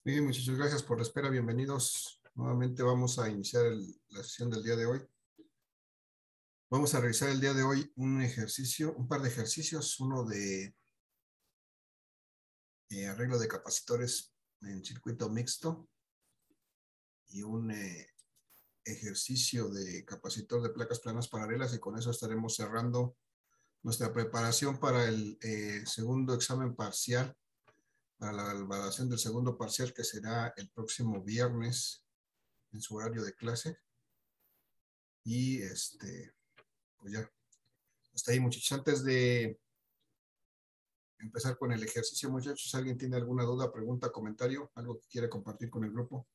Bien, muchachos, gracias por la espera. Bienvenidos. Nuevamente vamos a iniciar la sesión del día de hoy. Vamos a realizar el día de hoy un ejercicio, un par de ejercicios, uno de arreglo de capacitores en circuito mixto y un ejercicio de capacitor de placas planas paralelas, y con eso estaremos cerrando nuestra preparación para el segundo examen parcial, para la evaluación del segundo parcial, que será el próximo viernes en su horario de clase. Y pues ya, hasta ahí, muchachos. Antes de empezar con el ejercicio, muchachos, ¿alguien tiene alguna duda, pregunta, comentario, algo que quiera compartir con el grupo?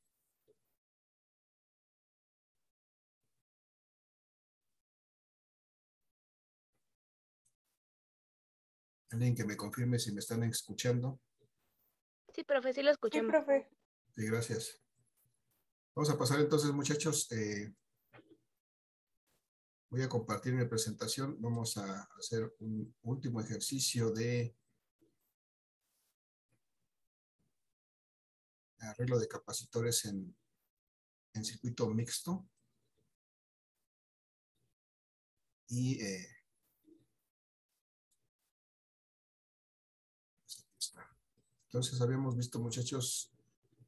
Alguien que me confirme si me están escuchando. Sí, profe, sí lo escuchamos. Sí, profe. Sí, gracias. Vamos a pasar entonces, muchachos. Voy a compartir mi presentación. Vamos a hacer un último ejercicio de arreglo de capacitores en circuito mixto. Y pues aquí está. Entonces habíamos visto, muchachos,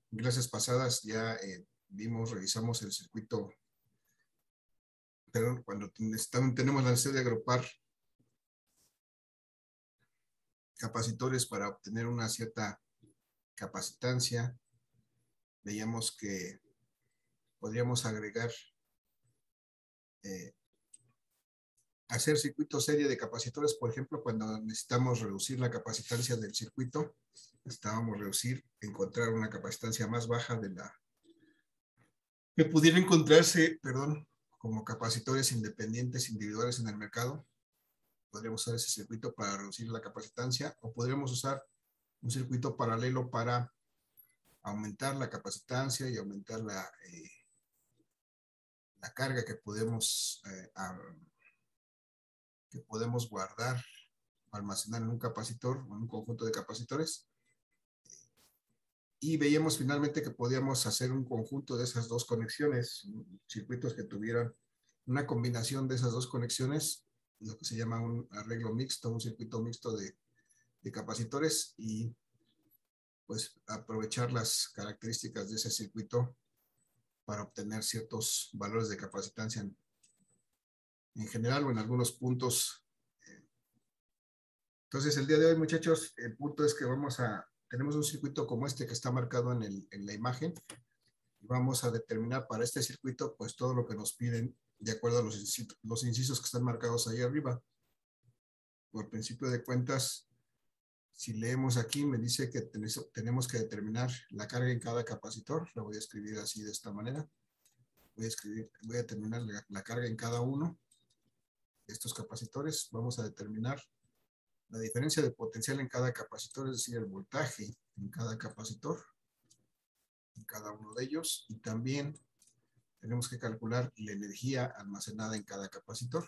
en clases pasadas ya revisamos el circuito, pero cuando tenemos la necesidad de agrupar capacitores para obtener una cierta capacitancia, veíamos que podríamos agregar, hacer circuito serie de capacitores. Por ejemplo, cuando necesitamos reducir la capacitancia del circuito, necesitábamos encontrar una capacitancia más baja de la que pudiera encontrarse, como capacitores independientes individuales en el mercado. Podríamos usar ese circuito para reducir la capacitancia, o podríamos usar un circuito paralelo para aumentar la capacitancia y aumentar la carga que podemos guardar, almacenar en un capacitor o en un conjunto de capacitores. Y veíamos finalmente que podíamos hacer un conjunto de esas dos conexiones, circuitos que tuvieran una combinación de esas dos conexiones, lo que se llama un arreglo mixto, un circuito mixto de capacitores, y pues aprovechar las características de ese circuito para obtener ciertos valores de capacitancia en general o en algunos puntos. Entonces, el día de hoy, muchachos, el punto es que tenemos un circuito como este que está marcado en la imagen. Vamos a determinar para este circuito, pues, todo lo que nos piden de acuerdo a los incisos que están marcados ahí arriba. Por principio de cuentas, si leemos aquí, me dice que tenemos que determinar la carga en cada capacitor. La voy a escribir así, de esta manera. Voy a determinar la carga en cada uno de estos capacitores. Vamos a determinar la diferencia de potencial en cada capacitor, es decir, el voltaje en cada capacitor, en cada uno de ellos. Y también tenemos que calcular la energía almacenada en cada capacitor.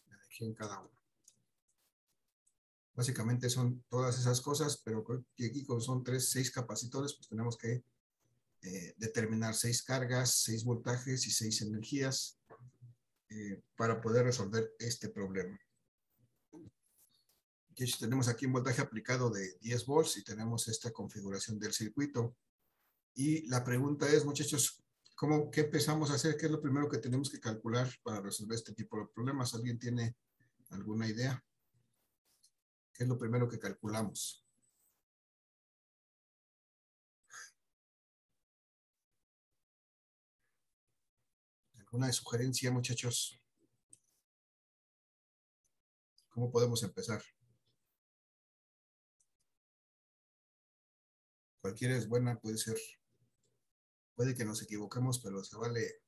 La energía en cada uno. Básicamente son todas esas cosas, pero creo que aquí, como son 6 capacitores, pues tenemos que determinar 6 cargas, 6 voltajes y 6 energías para poder resolver este problema. Tenemos aquí un voltaje aplicado de 10 volts y tenemos esta configuración del circuito. Y la pregunta es, muchachos, ¿qué empezamos a hacer? ¿Qué es lo primero que tenemos que calcular para resolver este tipo de problemas? ¿Alguien tiene alguna idea? ¿Qué es lo primero que calculamos? ¿Alguna sugerencia, muchachos? ¿Cómo podemos empezar? Cualquiera es buena, puede ser. Puede que nos equivoquemos, pero se vale.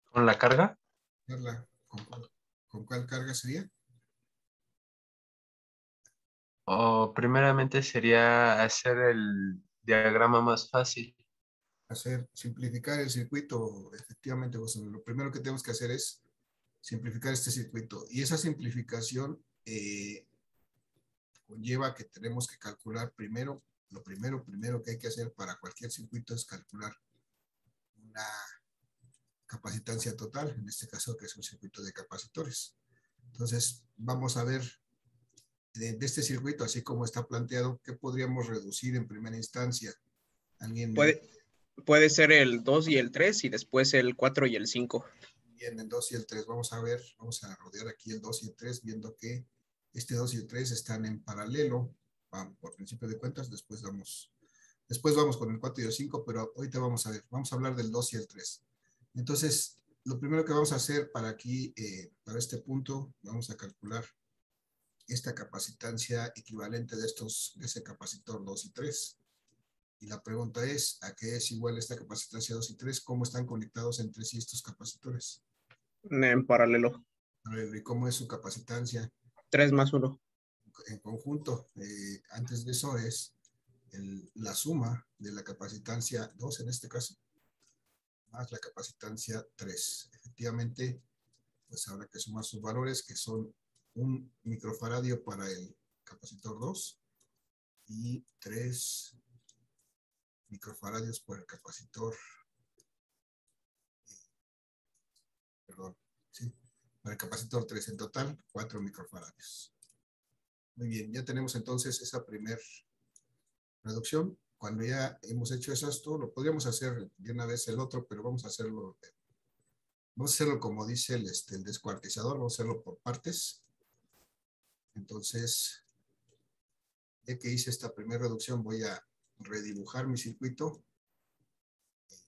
¿Con la carga? ¿Con cuál carga sería? Primeramente sería hacer el diagrama más fácil. Simplificar el circuito, efectivamente. Pues, lo primero que tenemos que hacer es simplificar este circuito. Y esa simplificación conlleva que tenemos que calcular primero lo primero que hay que hacer para cualquier circuito es calcular una capacitancia total, en este caso que es un circuito de capacitores. Entonces, vamos a ver de este circuito, así como está planteado, ¿qué podríamos reducir en primera instancia? ¿Alguien me Puede ser el 2 y el 3 y después el 4 y el 5. Bien, el 2 y el 3? Vamos a ver, vamos a rodear aquí el 2 y el 3, viendo que este 2 y el 3 están en paralelo, por principio de cuentas, después vamos con el 4 y el 5, pero ahorita vamos a ver, vamos a hablar del 2 y el 3. Entonces, lo primero que vamos a hacer para aquí, para este punto, vamos a calcular esta capacitancia equivalente de ese capacitor 2 y 3. Y la pregunta es, ¿a qué es igual esta capacitancia 2 y 3? ¿Cómo están conectados entre sí estos capacitores? En paralelo. A ver, ¿y cómo es su capacitancia? 3 más 1. En conjunto. Antes de eso es la suma de la capacitancia 2 en este caso, más la capacitancia 3. Efectivamente, pues habrá que sumar sus valores, que son 1 microfaradio para el capacitor 2 y 3 microfaradios por el capacitor, perdón, sí, para el capacitor 3. En total, 4 microfaradios. Muy bien, ya tenemos entonces esa primera reducción. Cuando ya hemos hecho eso, esto lo podríamos hacer de una vez el otro, pero vamos a hacerlo como dice el descuartizador, vamos a hacerlo por partes. Entonces, ya que hice esta primera reducción, voy a redibujar mi circuito,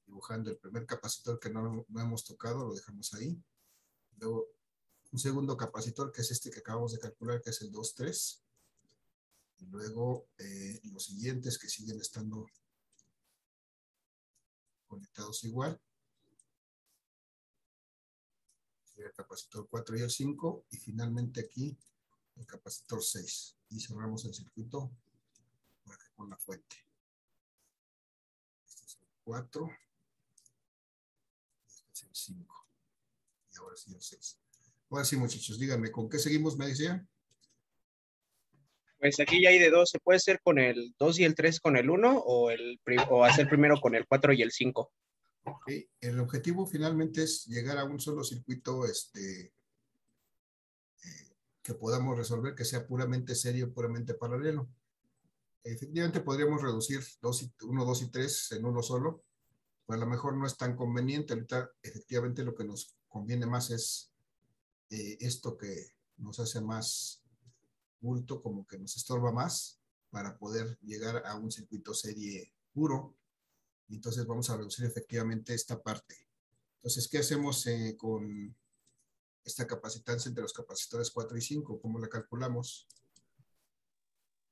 dibujando el primer capacitor que no hemos tocado, lo dejamos ahí. Luego, un segundo capacitor, que es este que acabamos de calcular, que es el 2,3. Y luego, los siguientes que siguen estando conectados igual. El capacitor 4 y el 5. Y finalmente aquí, el capacitor 6. Y cerramos el circuito por acá con la fuente. Este es el 4. Este es el 5. Y ahora sí el 6. Ahora sí, muchachos, díganme, ¿con qué seguimos, me decía? Pues aquí ya hay de dos. ¿Se puede hacer con el 2 y el 3 con el 1 o hacer primero con el 4 y el 5? Okay. El objetivo finalmente es llegar a un solo circuito que podamos resolver, que sea puramente serio, puramente paralelo. Efectivamente podríamos reducir 1, 2 y 3 en uno solo, pero a lo mejor no es tan conveniente. Ahorita efectivamente lo que nos conviene más es esto que nos hace más bulto, como que nos estorba más para poder llegar a un circuito serie puro. Y entonces vamos a reducir efectivamente esta parte. Entonces, ¿qué hacemos con esta capacitancia entre los capacitores 4 y 5? ¿Cómo la calculamos?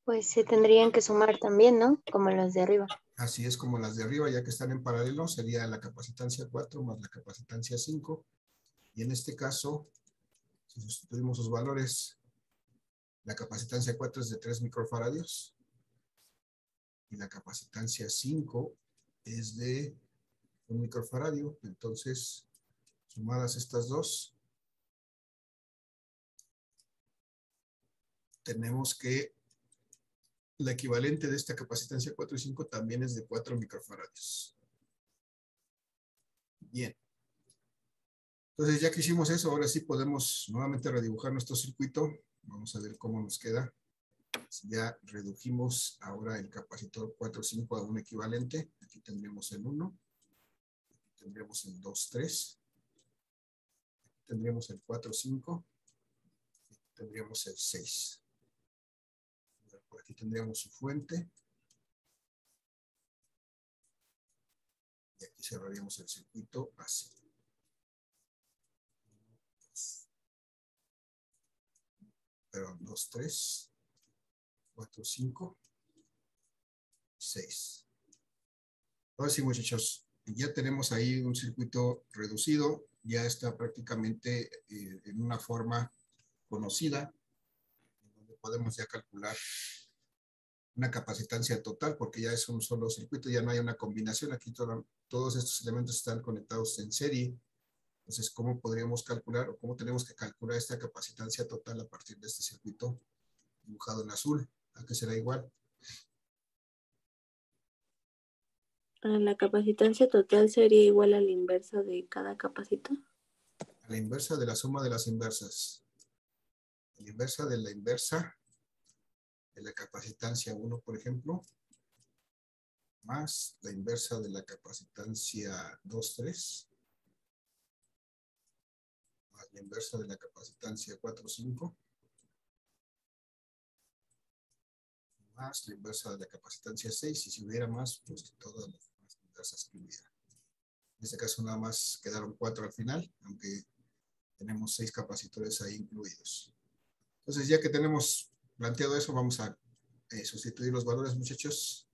Pues se tendrían que sumar también, ¿no? Como los de arriba. Así es, como las de arriba, ya que están en paralelo, sería la capacitancia 4 más la capacitancia 5. Y en este caso, si sustituimos sus valores, la capacitancia 4 es de 3 microfaradios y la capacitancia 5 es de 1 microfaradio. Entonces, sumadas estas dos, tenemos que la equivalente de esta capacitancia 4 y 5 también es de 4 microfaradios. Bien. Entonces, ya que hicimos eso, ahora sí podemos nuevamente redibujar nuestro circuito. Vamos a ver cómo nos queda. Ya redujimos ahora el capacitor 4,5 a un equivalente. Aquí tendríamos el 1. Aquí tendríamos el 2,3. Aquí tendríamos el 4,5. Aquí tendríamos el 6. Por aquí tendríamos su fuente. Y aquí cerraríamos el circuito así. Perdón, 2, 3, 4, 5, 6. Ahora sí, muchachos, ya tenemos ahí un circuito reducido, ya está prácticamente en una forma conocida, donde podemos ya calcular una capacitancia total, porque ya es un solo circuito, ya no hay una combinación, aquí todos estos elementos están conectados en serie. Entonces, ¿cómo podríamos calcular o cómo tenemos que calcular esta capacitancia total a partir de este circuito dibujado en azul? ¿A qué será igual? La capacitancia total sería igual a la inversa de cada capacitor. A la inversa de la suma de las inversas. La inversa de la inversa de la capacitancia 1, por ejemplo, más la inversa de la capacitancia 2, 3, más la inversa de la capacitancia 4, 5, más la inversa de la capacitancia 6, y si hubiera más, pues todas las inversas que hubiera. En este caso nada más quedaron 4 al final, aunque tenemos 6 capacitores ahí incluidos. Entonces, ya que tenemos planteado eso, vamos a sustituir los valores, muchachos.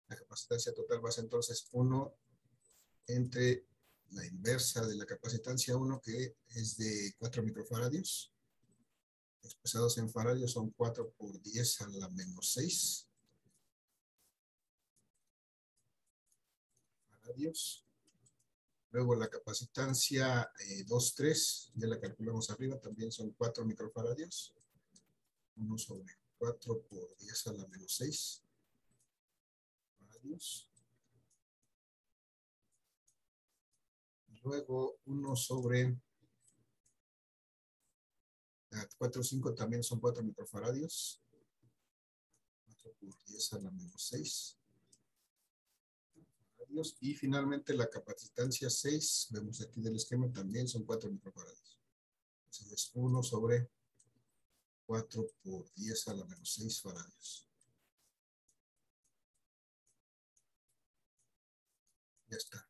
La capacitancia total va a ser entonces 1 entre la inversa de la capacitancia 1, que es de 4 microfaradios. Expresados en faradios son 4 por 10 a la menos 6 faradios. Luego la capacitancia 2, 3, ya la calculamos arriba, también son 4 microfaradios. 1 sobre 4 por 10 a la menos 6 faradios. Luego 1 sobre 4, 5 también son 4 microfaradios. 4 por 10 a la menos 6 faradios. Y finalmente la capacitancia 6, vemos aquí del esquema, también son 4 microfaradios. Entonces es 1 sobre 4 por 10 a la menos 6 faradios. Ya está.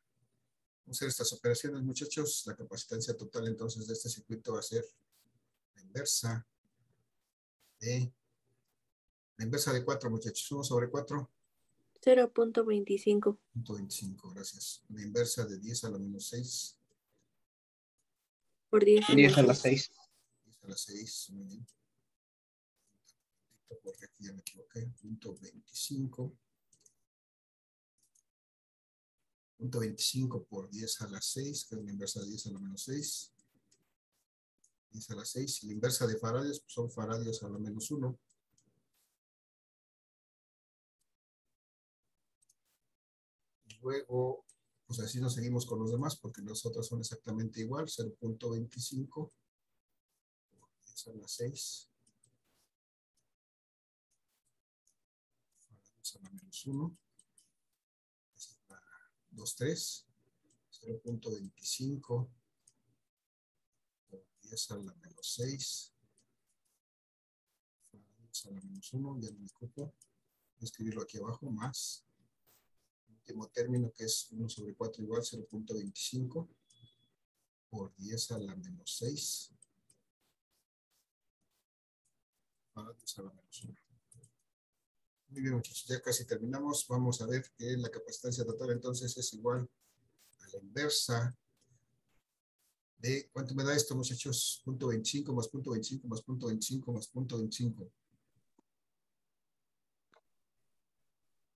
Vamos a hacer estas operaciones, muchachos. La capacitancia total entonces de este circuito va a ser la inversa de 4, muchachos. 1 sobre 4. 0.25. 0.25, gracias. La inversa de 10 a la menos 6. Por 10 10 a la 6. 10 a la 6, muy bien. Porque aquí ya me equivoqué. 0.25. 0.25 por 10 a la 6, que es la inversa de 10 a la menos 6. 10 a la 6. Y la inversa de faradios, pues son faradios a la menos 1. Y luego, pues así nos seguimos con los demás, porque los otros son exactamente igual. 0.25 por 10 a la 6. Faradios a la menos 1. Esa es la 2, 3. 0.25 por 10 a la menos 6. Faradios a la menos 1, ya no me ocupo. Voy a escribirlo aquí abajo, más el último término, que es 1 sobre 4 igual 0.25 por 10 a la menos 6. Faradios a la menos 1. Muy bien, muchachos, ya casi terminamos. Vamos a ver que la capacitancia total entonces es igual a la inversa de, ¿cuánto me da esto, muchachos? 0.25 más 0.25 más 0.25 más 0.25.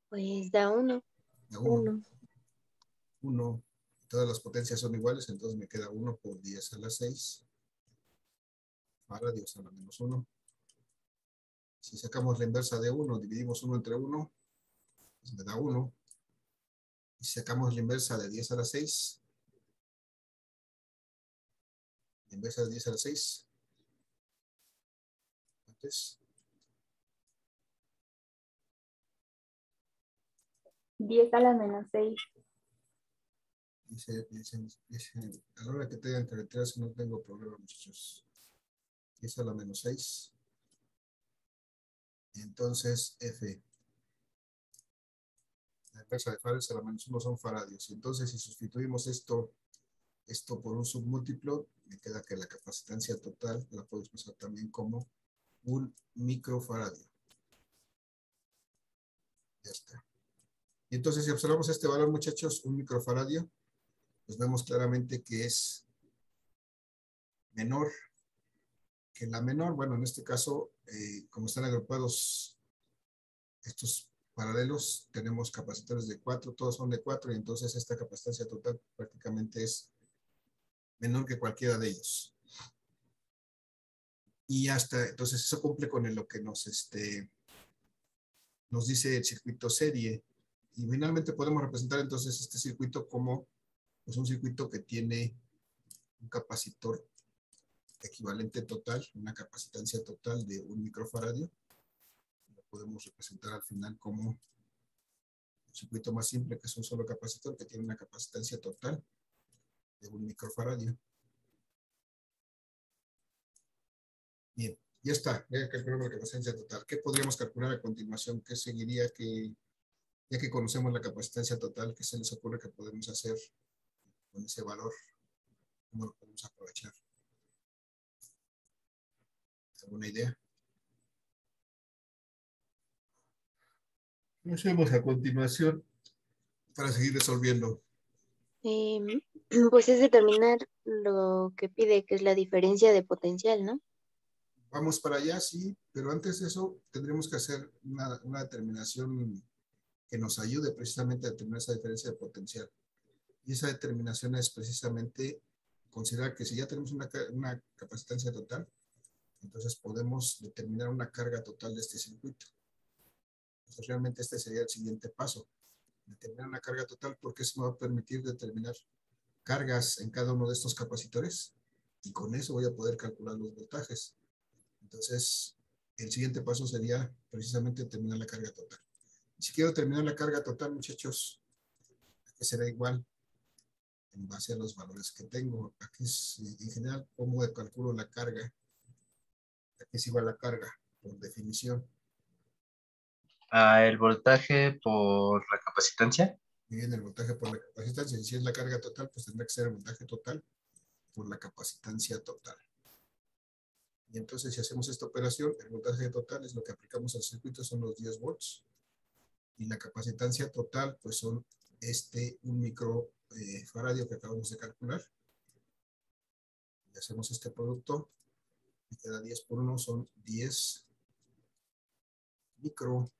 Pues da 1. Da 1. 1. Todas las potencias son iguales, entonces me queda 1 por 10 a la 6. Faradios a la menos 1. Si sacamos la inversa de 1, dividimos 1 entre 1, pues me da 1. Y si sacamos la inversa de 10 a la 6, la inversa de 10 a la 6, entonces, 10 a la menos 6. dice, a la hora que tengan carreteras no tengo problema, muchachos. 10 a la menos 6. Entonces, F. La inversa de faradios a la menos 1 son faradios. Entonces, si sustituimos esto por un submúltiplo, me queda que la capacitancia total la puedo expresar también como un microfaradio. Ya está. Y entonces, si observamos este valor, muchachos, un microfaradio, pues vemos claramente que es menor que la menor. Bueno, en este caso, como están agrupados estos paralelos, tenemos capacitores de 4, todos son de 4, y entonces esta capacitancia total prácticamente es menor que cualquiera de ellos. Y hasta, entonces eso cumple con lo que nos dice el circuito serie. Y finalmente podemos representar entonces este circuito como pues, un circuito que tiene un capacitor equivalente total, una capacitancia total de 1 microfaradio. Lo podemos representar al final como un circuito más simple, que es un solo capacitor que tiene una capacitancia total de 1 microfaradio. Bien, ya está, ya calculamos la capacitancia total. ¿Qué podríamos calcular a continuación? ¿Qué seguiría? Ya que conocemos la capacitancia total, ¿qué se les ocurre que podemos hacer con ese valor? ¿Cómo lo podemos aprovechar? ¿Alguna idea? ¿Qué hacemos a continuación para seguir resolviendo? Em, pues es determinar lo que pide, que es la diferencia de potencial, ¿no? Vamos para allá, sí, pero antes de eso tendremos que hacer una determinación que nos ayude precisamente a determinar esa diferencia de potencial. Y esa determinación es precisamente considerar que si ya tenemos una capacitancia total, entonces podemos determinar una carga total de este circuito. Entonces realmente este sería el siguiente paso. Determinar una carga total porque eso me va a permitir determinar cargas en cada uno de estos capacitores y con eso voy a poder calcular los voltajes. Entonces, el siguiente paso sería precisamente determinar la carga total. Si quiero determinar la carga total, muchachos, aquí será igual en base a los valores que tengo. Aquí es, en general, ¿cómo calculo la carga? Aquí es igual a carga, por definición. El voltaje por la capacitancia. Y bien, el voltaje por la capacitancia. Y si es la carga total, pues tendrá que ser el voltaje total por la capacitancia total. Y entonces, si hacemos esta operación, el voltaje total es lo que aplicamos al circuito, son los 10 volts. Y la capacitancia total, pues son 1 microfaradio que acabamos de calcular. Y hacemos este producto, y queda 10 por 1, son 10 microcoulombs,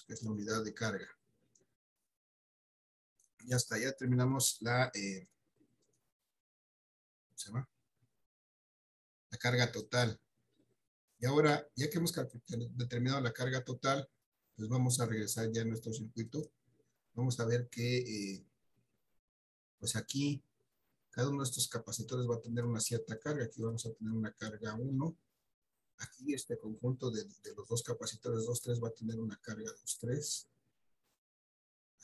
que es la unidad de carga. Y hasta allá terminamos ¿cómo se llama? La carga total. Y ahora, ya que hemos determinado la carga total, pues vamos a regresar ya a nuestro circuito. Vamos a ver que, pues aquí, cada uno de estos capacitores va a tener una cierta carga. Aquí vamos a tener una carga 1. Aquí este conjunto de los dos capacitores 2, 3 va a tener una carga 2, 3.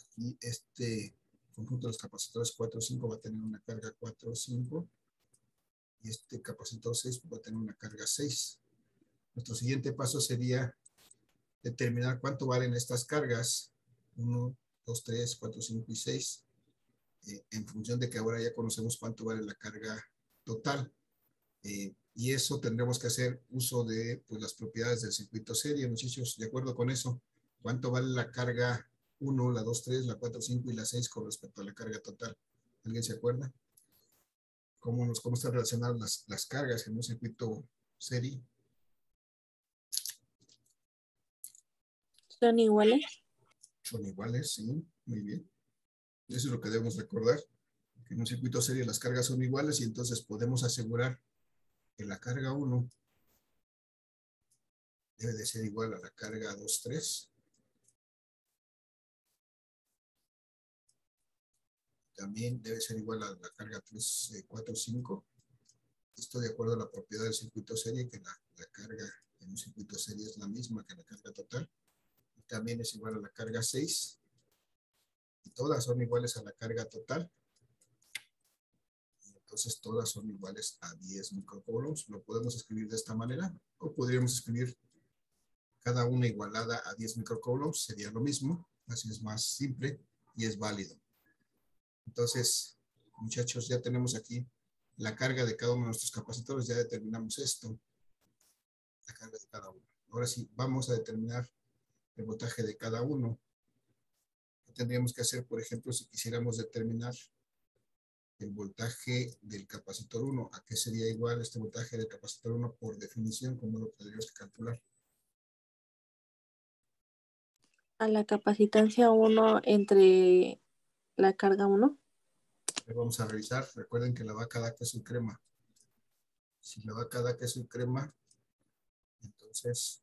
Aquí este conjunto de los capacitores 4, 5 va a tener una carga 4, 5. Y este capacitor 6 va a tener una carga 6. Nuestro siguiente paso sería determinar cuánto valen estas cargas, 1, 2, 3, 4, 5 y 6, en función de que ahora ya conocemos cuánto vale la carga total. Y eso tendremos que hacer uso de pues, las propiedades del circuito serie, muchachos, de acuerdo con eso. ¿Cuánto vale la carga 1, la 2, 3, la 4, 5 y la 6 con respecto a la carga total? ¿Alguien se acuerda? ¿Cómo están relacionadas las cargas en un circuito serie? ¿Son iguales? Son iguales, sí, muy bien. Eso es lo que debemos recordar, que en un circuito serie las cargas son iguales y entonces podemos asegurar que la carga 1 debe de ser igual a la carga 2, 3. También debe ser igual a la carga 3, 4, 5. Esto de acuerdo a la propiedad del circuito serie, que la carga en un circuito serie es la misma que la carga total. Y también es igual a la carga 6. Y todas son iguales a la carga total. Y entonces todas son iguales a 10 microcoulombs. Lo podemos escribir de esta manera. O podríamos escribir cada una igualada a 10 microcoulombs. Sería lo mismo. Así es más simple y es válido. Entonces, muchachos, ya tenemos aquí la carga de cada uno de nuestros capacitores. Ya determinamos esto. La carga de cada uno. Ahora sí, vamos a determinar el voltaje de cada uno. ¿Qué tendríamos que hacer, por ejemplo, si quisiéramos determinar el voltaje del capacitor 1? ¿A qué sería igual este voltaje del capacitor 1 por definición? ¿Cómo lo tendríamos que calcular? A la capacitancia 1 entre la carga 1. Vamos a revisar. Recuerden que la vaca da queso y crema. Si la vaca da queso y crema, entonces,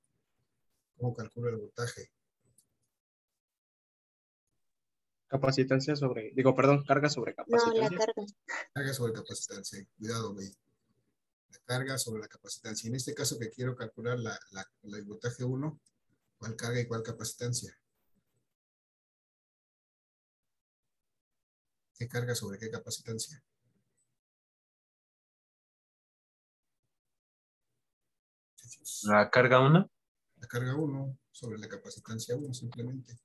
¿cómo calculo el voltaje? Capacitancia sobre, digo, perdón, carga sobre No, la capacitancia. carga. Carga sobre capacitancia. Cuidado, güey. La carga sobre la capacitancia. En este caso que quiero calcular el voltaje 1, ¿cuál carga y cuál capacitancia? ¿Qué carga sobre qué capacitancia? La carga 1. La carga 1 sobre la capacitancia 1 simplemente.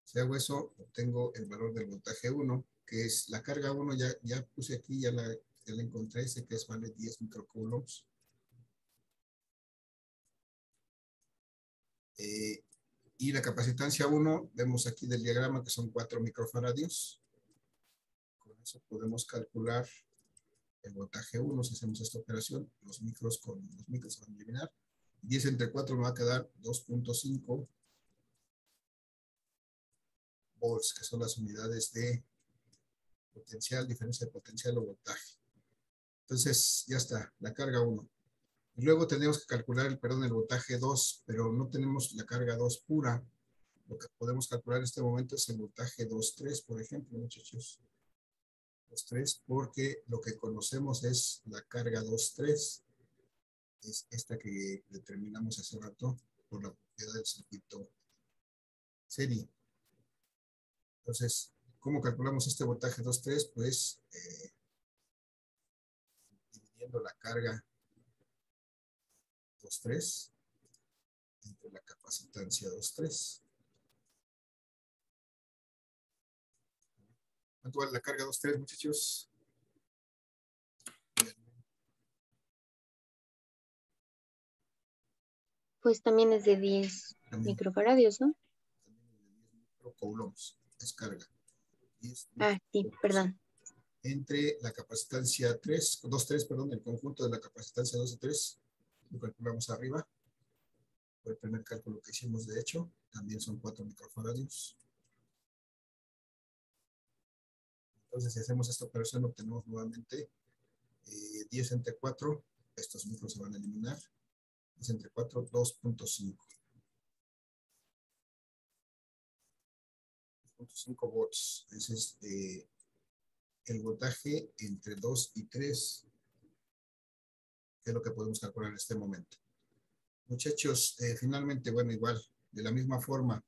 Si hago eso, obtengo el valor del voltaje 1, que es la carga 1, ya puse aquí, ya la encontré, ese que es vale 10 microcoulombs. Y la capacitancia 1, vemos aquí del diagrama que son 4 microfaradios. Con eso podemos calcular el voltaje 1 si hacemos esta operación. Los micros se van a eliminar. 10 entre 4 me va a quedar 2.5 volts, que son las unidades de potencial, diferencia de potencial o voltaje. Entonces, ya está, la carga 1. Y luego tenemos que calcular el voltaje 2, pero no tenemos la carga 2 pura. Lo que podemos calcular en este momento es el voltaje 2.3, por ejemplo, muchachos. 2.3, porque lo que conocemos es la carga 2.3. Es esta que determinamos hace rato por la propiedad del circuito serie. Entonces, ¿cómo calculamos este voltaje 2.3? Pues dividiendo la carga 2.3 entre la capacitancia 2.3. ¿Cuánto vale la carga 2.3, muchachos? Pues también es de 10 microfaradios, ¿no? También de 10 microcoulombs es carga. Ah, sí, perdón. Entre la capacitancia 2.3, perdón, el conjunto de la capacitancia 2 y 3, lo calculamos arriba. Fue el primer cálculo que hicimos, de hecho, también son 4 microfaradios. Entonces, si hacemos esta operación, obtenemos nuevamente 10 entre 4, estos micros se van a eliminar. 10 entre 4, 2.5. 2.5 volts. Ese es el voltaje entre 2 y 3, que es lo que podemos calcular en este momento. Muchachos, finalmente, bueno, igual, de la misma forma,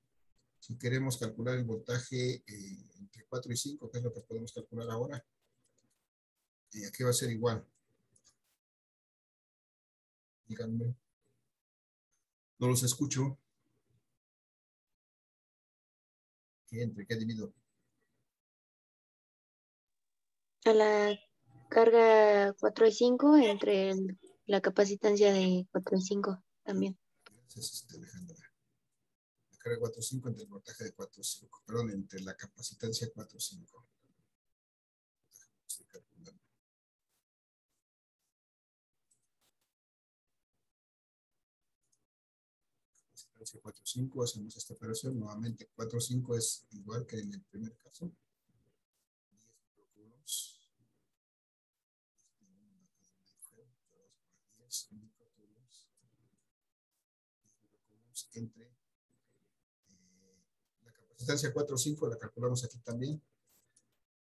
si queremos calcular el voltaje entre 4 y 5, que es lo que podemos calcular ahora, aquí va a ser igual. Díganme. No los escucho. ¿Entre qué divido? A la carga 4 y 5 entre la capacitancia de 4 y 5 también. Gracias, Alejandra. La carga 4.5 entre el voltaje de 4.5. Perdón, entre la capacitancia 4.5. Estoy calculando. Capacitancia 4.5, hacemos esta operación. Nuevamente 4.5 es igual que en el primer caso. 10 microcoulombs. 10 microcoulombs entre la capacitancia 4.5, la calculamos aquí también.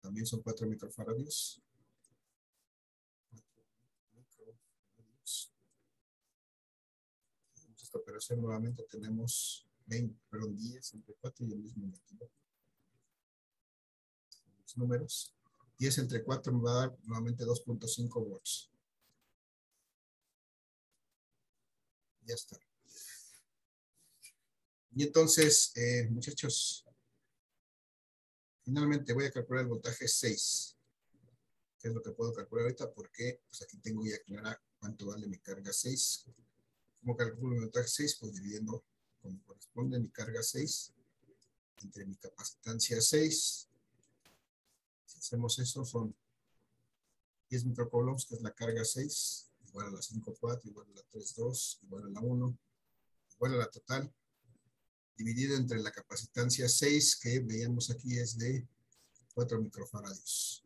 También son 4 microfaradios. 4 microfaradios. Hacemos esta operación nuevamente, tenemos 10 entre 4 y el mismo motivo. Los números. 10 entre 4 me va a dar nuevamente 2.5 volts. Ya está. Y entonces, muchachos, finalmente voy a calcular el voltaje 6, que es lo que puedo calcular ahorita, porque pues aquí tengo ya clara cuánto vale mi carga 6. ¿Cómo calculo mi voltaje 6? Pues dividiendo como corresponde mi carga 6 entre mi capacitancia 6. Si hacemos eso, son 10 microcoulombs, que es la carga 6, igual a la 5.4, igual a la 3.2, igual a la 1, igual a la total, dividido entre la capacitancia 6, que veíamos aquí es de 4 microfaradios.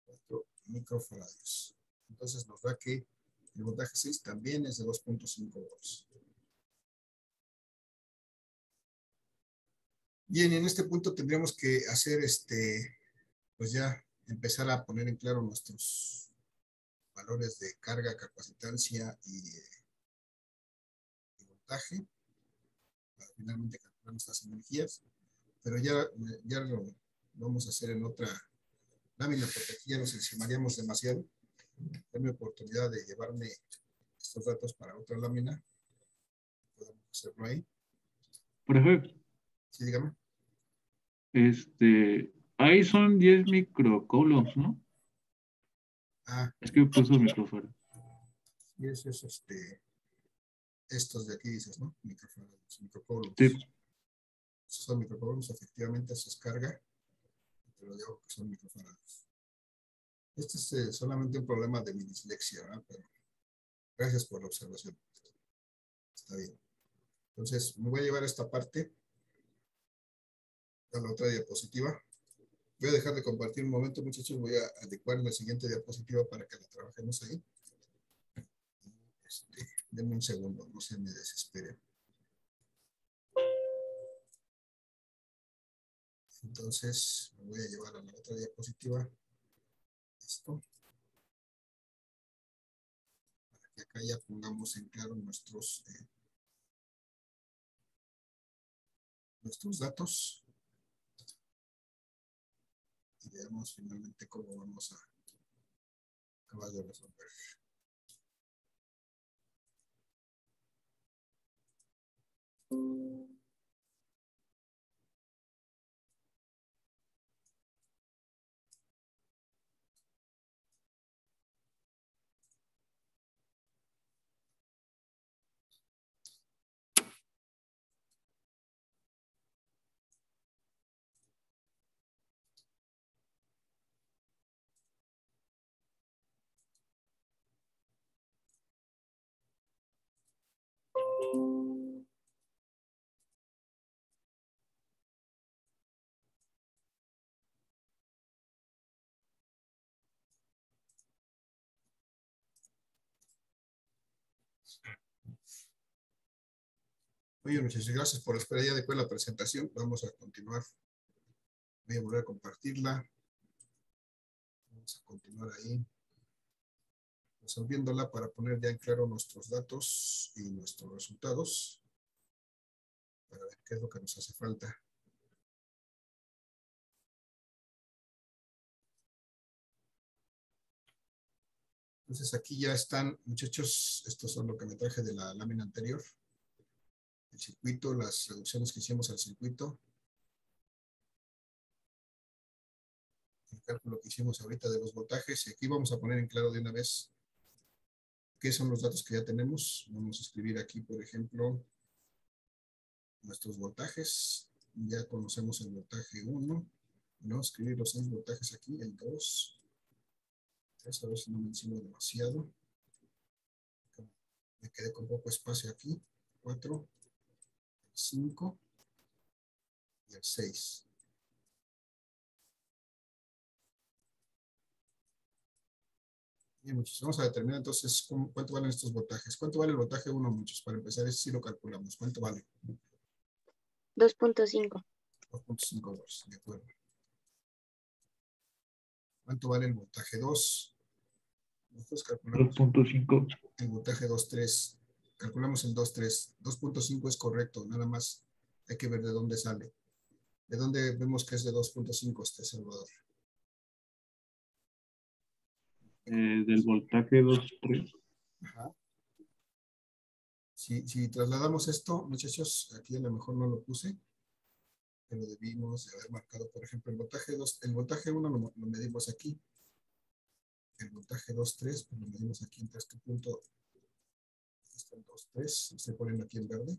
4 microfaradios. Entonces nos da que el voltaje 6 también es de 2.5 volts. Bien, en este punto tendríamos que hacer pues ya empezar a poner en claro nuestros valores de carga, capacitancia y voltaje para finalmente calcular nuestras energías, pero ya lo vamos a hacer en otra lámina porque aquí ya nos encimaríamos demasiado. Denme oportunidad de llevarme estos datos para otra lámina. Podemos hacerlo ahí. Profe, Sí, dígame. ahí son 10 microcoulombs, ¿no? Ah, Es que puso micrófono. y eso es estos de aquí dices, ¿no? Microcoulombs. Sí. Esos son microcoulombs, efectivamente, eso es carga. Te lo digo que son microfarados. Este es solamente un problema de mi dislexia, ¿verdad? Pero gracias por la observación. Está bien. Entonces, me voy a llevar esta parte a la otra diapositiva. Voy a dejar de compartir un momento, muchachos. Voy a adecuar la siguiente diapositiva para que la trabajemos ahí. Denme un segundo, no se me desesperen. Entonces, me voy a llevar a la otra diapositiva esto. Para que acá ya pongamos en claro nuestros datos. Y veamos finalmente cómo vamos a acabar de resolver. Oye, muchas gracias por esperar. Ya después de la presentación, vamos a continuar. Voy a volver a compartirla. Vamos a continuar ahí, resolviéndola para poner ya en claro nuestros datos y nuestros resultados, para ver qué es lo que nos hace falta. Entonces aquí ya están, muchachos, estos son lo que me traje de la lámina anterior. El circuito, las reducciones que hicimos al circuito. El cálculo que hicimos ahorita de los voltajes. Y aquí vamos a poner en claro de una vez qué son los datos que ya tenemos. Vamos a escribir aquí, por ejemplo, nuestros voltajes. Ya conocemos el voltaje 1. No, escribir los 6 voltajes aquí, el 2. A ver si no me encimo demasiado. Me quedé con poco espacio aquí. 4, el 5 y el 6. Bien, muchachos, vamos a determinar entonces cuánto valen estos voltajes. ¿Cuánto vale el voltaje 1, muchachos? Para empezar, ese sí lo calculamos. ¿Cuánto vale? 2.5. 2.5 volts, de acuerdo. ¿Cuánto vale el voltaje 2? Nosotros calculamos 2.5. el voltaje 2.3. Calculamos el 2.3. 2.5 es correcto, nada más hay que ver de dónde sale. ¿De dónde vemos que es de 2.5 Salvador? Del voltaje 2.3. Ajá. Si trasladamos esto, muchachos, aquí a lo mejor no lo puse, pero debimos de haber marcado, por ejemplo, el voltaje 2, el voltaje 1 lo medimos aquí. El voltaje 2.3, pues lo medimos aquí entre este punto. Aquí está el 2.3, lo estoy poniendo aquí en verde.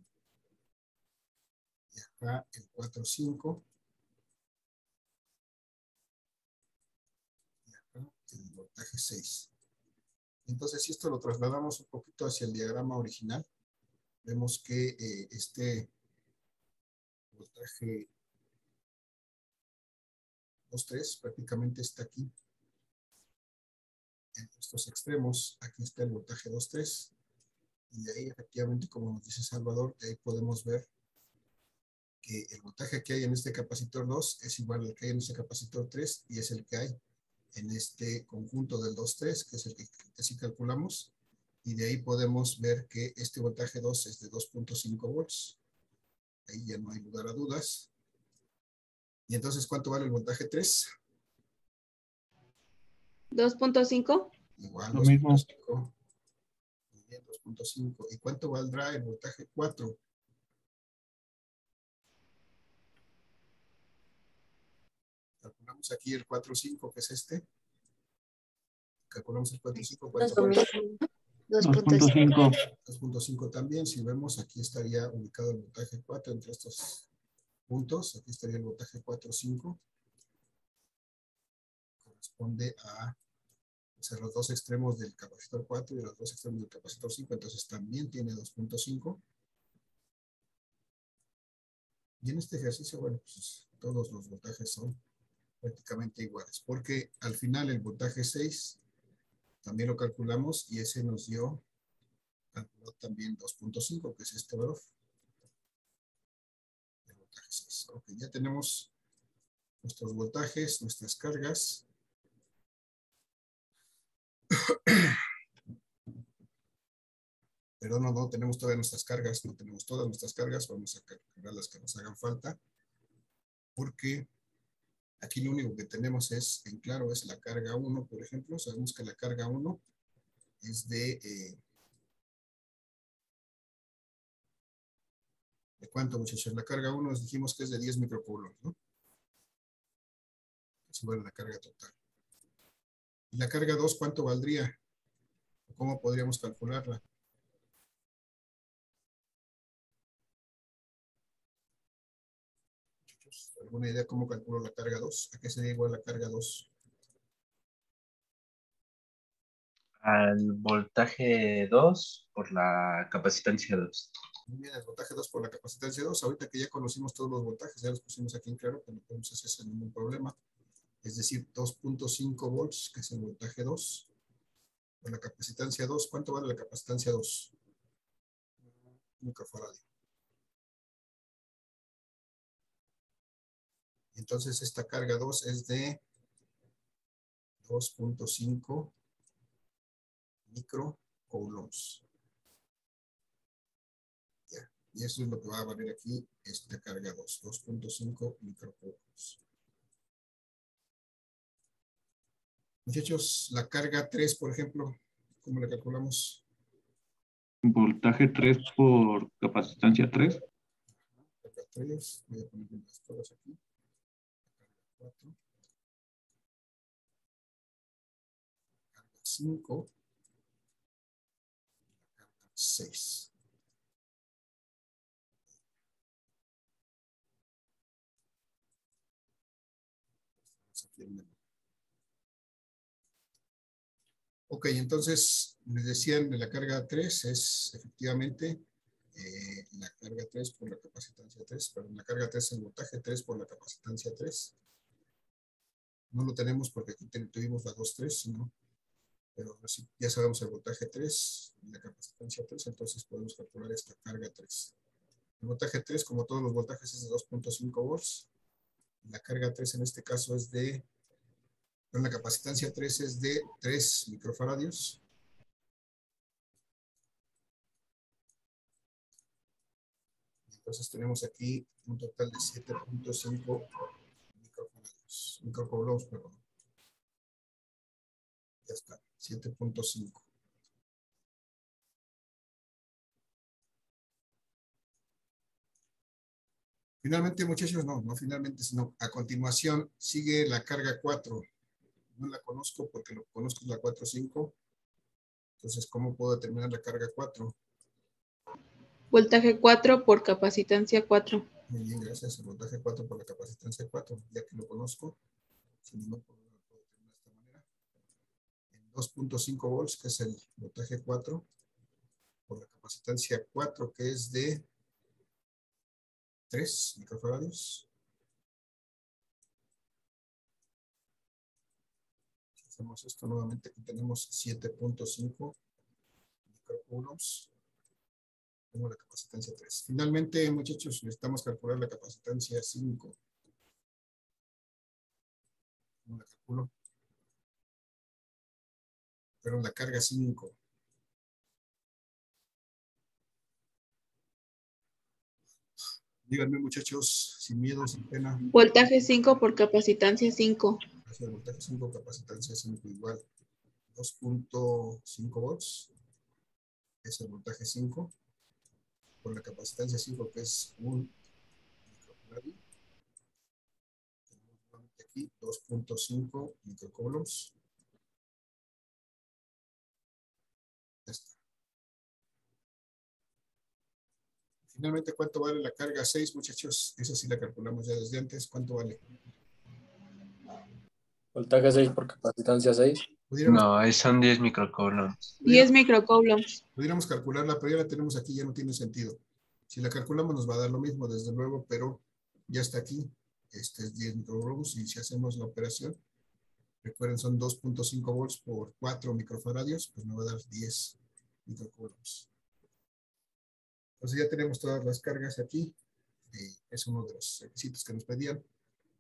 Y acá el 4.5. Y acá el voltaje 6. Entonces, si esto lo trasladamos un poquito hacia el diagrama original, vemos que este voltaje 2.3 prácticamente está aquí. En estos extremos, aquí está el voltaje 2.3. Y de ahí, efectivamente, como nos dice Salvador, de ahí podemos ver que el voltaje que hay en este capacitor 2 es igual al que hay en este capacitor 3 y es el que hay en este conjunto del 2-3, que es el que así calculamos. Y de ahí podemos ver que este voltaje 2 es de 2.5 volts. Ahí ya no hay lugar a dudas. Y entonces, ¿cuánto vale el voltaje 3? 2.5. Igual, Lo mismo. 2.5. Muy bien, 2.5. ¿Y cuánto valdrá el voltaje 4? Calculamos aquí el 4.5, que es este. Calculamos el 4.5, ¿cuánto Lo vale? mismo. 2.5. 2.5. 2.5 también. Si vemos, aquí estaría ubicado el voltaje 4 entre estos puntos. Aquí estaría el voltaje 4.5. Corresponde a, o sea, los dos extremos del capacitor 4 y los dos extremos del capacitor 5. Entonces también tiene 2.5. Y en este ejercicio, bueno, pues todos los voltajes son prácticamente iguales, porque al final el voltaje 6 también lo calculamos y ese nos dio, calculó también 2.5, que es este valor. El voltaje 6. Ok, ya tenemos nuestros voltajes, nuestras cargas. Pero no tenemos todas nuestras cargas, no tenemos todas nuestras cargas, vamos a calcular las que nos hagan falta, porque aquí lo único que tenemos es, en claro, es la carga 1, por ejemplo. Sabemos que la carga 1 es ¿de cuánto, muchachos? La carga 1 dijimos que es de 10 microcoulombs, ¿no? Es igual a la carga total. ¿Y la carga 2 cuánto valdría? ¿Cómo podríamos calcularla? Muchachos, ¿alguna idea cómo calculo la carga 2? ¿A qué sería igual la carga 2? Al voltaje 2 por la capacitancia 2. Muy bien, el voltaje 2 por la capacitancia 2. Ahorita que ya conocimos todos los voltajes, ya los pusimos aquí en claro, que no podemos hacer sin ningún problema. Es decir, 2.5 volts, que es el voltaje 2. Por la capacitancia 2, ¿cuánto vale la capacitancia 2? Microfaradio. Entonces, esta carga 2 es de 2.5 microcoulombs. Ya. Y eso es lo que va a valer aquí esta carga 2, 2.5 microcoulombs. Muchachos, la carga 3, por ejemplo, ¿cómo la calculamos? Voltaje 3 por capacitancia 3. Carga 3, voy a poner las todas aquí. Carga 4. Carga 5. Carga 6. Ok, entonces les decían de la carga 3 es efectivamente la carga 3 por la capacitancia 3, perdón, la carga 3 es el voltaje 3 por la capacitancia 3. No lo tenemos porque aquí tuvimos la 2.3, ¿no? Pero sí, ya sabemos el voltaje 3 y la capacitancia 3, entonces podemos calcular esta carga 3. El voltaje 3, como todos los voltajes, es de 2.5 volts. La carga 3 en este caso es de, la capacitancia 3 es de 3 microfaradios. Entonces tenemos aquí un total de 7.5 microcoulombs, perdón. Ya está, 7.5. Finalmente, muchachos, no finalmente, sino a continuación sigue la carga 4. No la conozco porque lo conozco es la 4.5. Entonces, ¿cómo puedo determinar la carga 4? Voltaje 4 por capacitancia 4. Muy bien, gracias. El voltaje 4 por la capacitancia 4, ya que lo conozco. Sin ningún problema lo puedo determinar de esta manera. En 2.5 volts, que es el voltaje 4, por la capacitancia 4, que es de 3 microfaradios. Si hacemos esto nuevamente, aquí tenemos 7.5 microcoulombs. Tenemos la capacitancia 3. Finalmente, muchachos, necesitamos calcular la capacitancia 5. ¿Cómo la calculo? Pero la carga 5. Díganme, muchachos, sin miedo, sin pena. Voltaje 5 por capacitancia 5. Hacia el voltaje 5, capacitancia 5 igual. 2.5 volts. Es el voltaje 5. Por la capacitancia 5, que es 1 microfaradio. Tenemos aquí 2.5 microcoulombs. Ya está. Finalmente, ¿cuánto vale la carga 6, muchachos? Esa sí la calculamos ya desde antes. ¿Cuánto vale? Voltaje 6 por capacitancia 6. No, ahí son 10 microcoulombs. 10 microcoulombs. Pudiéramos calcularla, pero ya la tenemos aquí, ya no tiene sentido. Si la calculamos nos va a dar lo mismo, desde luego, pero ya está aquí. Este es 10 microcoulombs y si hacemos la operación, recuerden, son 2.5 volts por 4 microfaradios, pues me va a dar 10 microcoulombs. Entonces ya tenemos todas las cargas aquí. Es uno de los requisitos que nos pedían.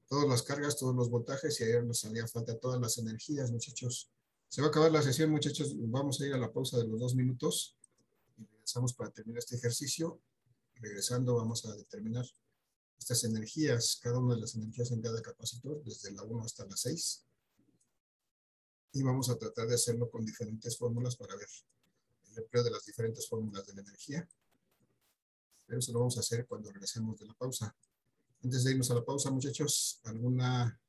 Todas las cargas, todos los voltajes, y ahí nos haría falta todas las energías, muchachos. Se va a acabar la sesión, muchachos. Vamos a ir a la pausa de los 2 minutos y regresamos para terminar este ejercicio. Regresando vamos a determinar estas energías, cada una de las energías en cada capacitor, desde la 1 hasta la 6. Y vamos a tratar de hacerlo con diferentes fórmulas para ver el empleo de las diferentes fórmulas de la energía. Pero eso lo vamos a hacer cuando regresemos de la pausa. Antes de irnos a la pausa, muchachos, ¿alguna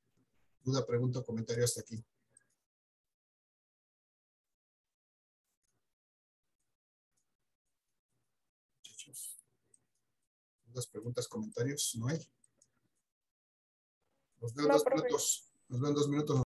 duda, pregunta o comentario hasta aquí? Muchachos, ¿dudas, preguntas, comentarios? ¿No hay? Nos veo en 2 minutos. Nos veo en 2 minutos.